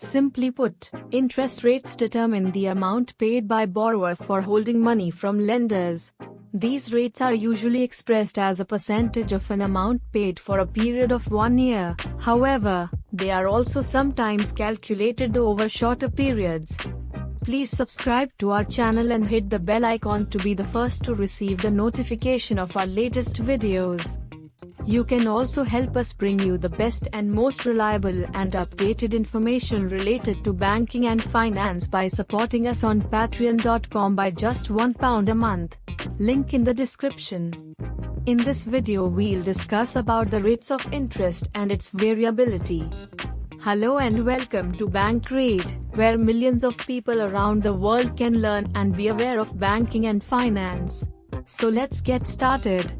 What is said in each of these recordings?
Simply put, interest rates determine the amount paid by borrower for holding money from lenders. These rates are usually expressed as a percentage of an amount paid for a period of 1 year. However, they are also sometimes calculated over shorter periods. Please subscribe to our channel and hit the bell icon to be the first to receive the notification of our latest videos. You can also help us bring you the best and most reliable and updated information related to banking and finance by supporting us on patreon.com by just £1 a month. Link in the description. In this video we'll discuss about the rates of interest and its variability. Hello and welcome to Bankrate, where millions of people around the world can learn and be aware of banking and finance. So let's get started.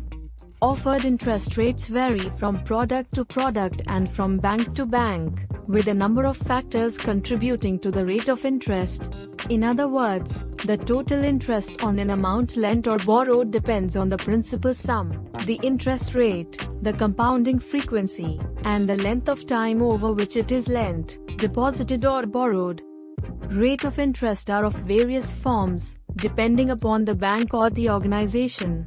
Offered interest rates vary from product to product and from bank to bank, with a number of factors contributing to the rate of interest. In other words, the total interest on an amount lent or borrowed depends on the principal sum, the interest rate, the compounding frequency, and the length of time over which it is lent, deposited or borrowed. Rate of interest are of various forms, depending upon the bank or the organization.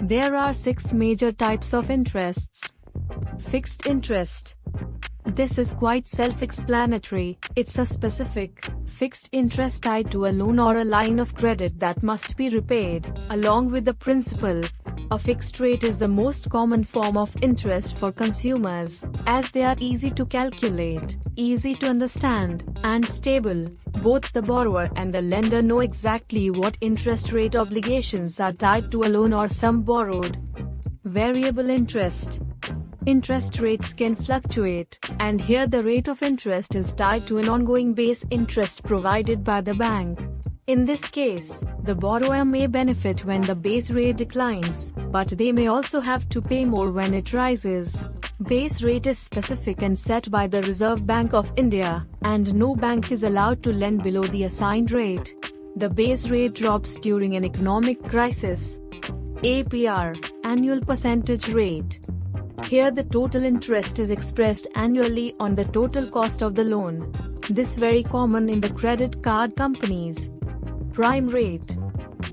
There are 6 major types of interests. Fixed interest. This is quite self-explanatory. It's a specific, fixed interest tied to a loan or a line of credit that must be repaid, along with the principal. A fixed rate is the most common form of interest for consumers, as they are easy to calculate, easy to understand, and stable. Both the borrower and the lender know exactly what interest rate obligations are tied to a loan or sum borrowed. Variable interest. Interest rates can fluctuate, and here the rate of interest is tied to an ongoing base interest provided by the bank. In this case, the borrower may benefit when the base rate declines, but they may also have to pay more when it rises. Base rate is specific and set by the Reserve Bank of India, and no bank is allowed to lend below the assigned rate. The base rate drops during an economic crisis. APR, annual percentage rate. Here the total interest is expressed annually on the total cost of the loan. This is very common in the credit card companies. Prime rate.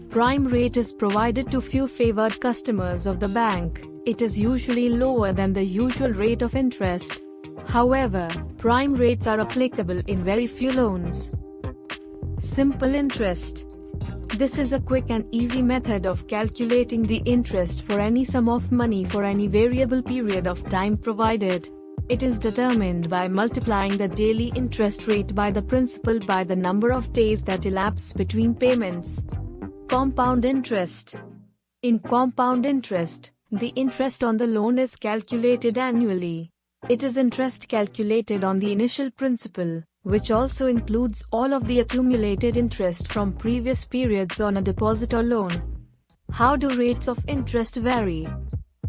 Prime rate is provided to few favored customers of the bank. It is usually lower than the usual rate of interest. However, prime rates are applicable in very few loans. Simple interest. This is a quick and easy method of calculating the interest for any sum of money for any variable period of time provided. It is determined by multiplying the daily interest rate by the principal by the number of days that elapse between payments. Compound interest. In compound interest, the interest on the loan is calculated annually. It is interest calculated on the initial principal, which also includes all of the accumulated interest from previous periods on a deposit or loan. How do rates of interest vary?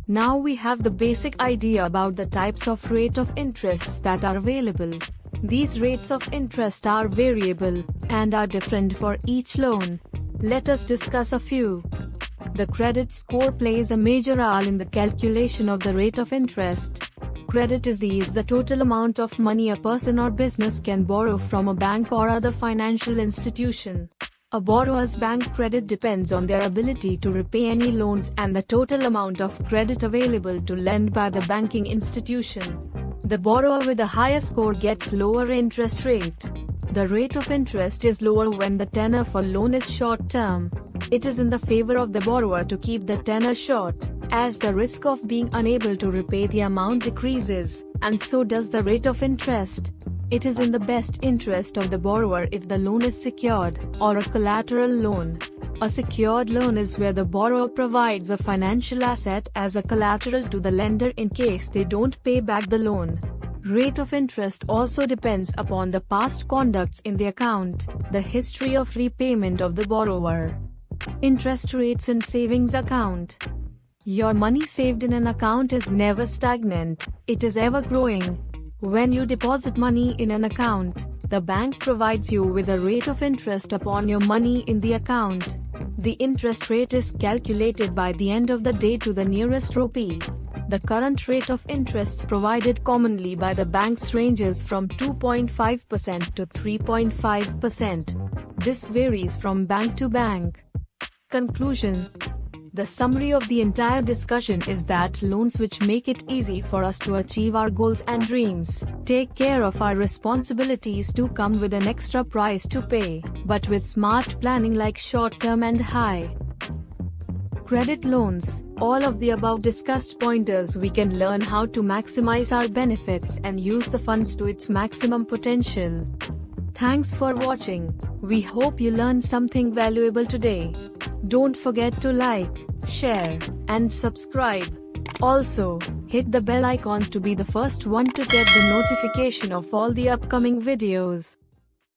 Now we have the basic idea about the types of rate of interests that are available. These rates of interest are variable, and are different for each loan. Let us discuss a few. The credit score plays a major role in the calculation of the rate of interest. Credit is the total amount of money a person or business can borrow from a bank or other financial institution. A borrower's bank credit depends on their ability to repay any loans and the total amount of credit available to lend by the banking institution. The borrower with a higher score gets lower interest rate. The rate of interest is lower when the tenor for loan is short term. It is in the favor of the borrower to keep the tenor short, as the risk of being unable to repay the amount decreases, and so does the rate of interest. It is in the best interest of the borrower if the loan is secured, or a collateral loan. A secured loan is where the borrower provides a financial asset as a collateral to the lender in case they don't pay back the loan. Rate of interest also depends upon the past conducts in the account, the history of repayment of the borrower. Interest rates in savings account. Your money saved in an account is never stagnant, it is ever growing. When you deposit money in an account, the bank provides you with a rate of interest upon your money in the account. The interest rate is calculated by the end of the day to the nearest rupee. The current rate of interest provided commonly by the banks ranges from 2.5% to 3.5%. This varies from bank to bank. Conclusion. The summary of the entire discussion is that loans which make it easy for us to achieve our goals and dreams, take care of our responsibilities, do come with an extra price to pay, but with smart planning like short-term and high credit loans. All of the above discussed pointers we can learn how to maximize our benefits and use the funds to its maximum potential. Thanks for watching. We hope you learned something valuable today. Don't forget to like, share, and subscribe. Also, hit the bell icon to be the first one to get the notification of all the upcoming videos.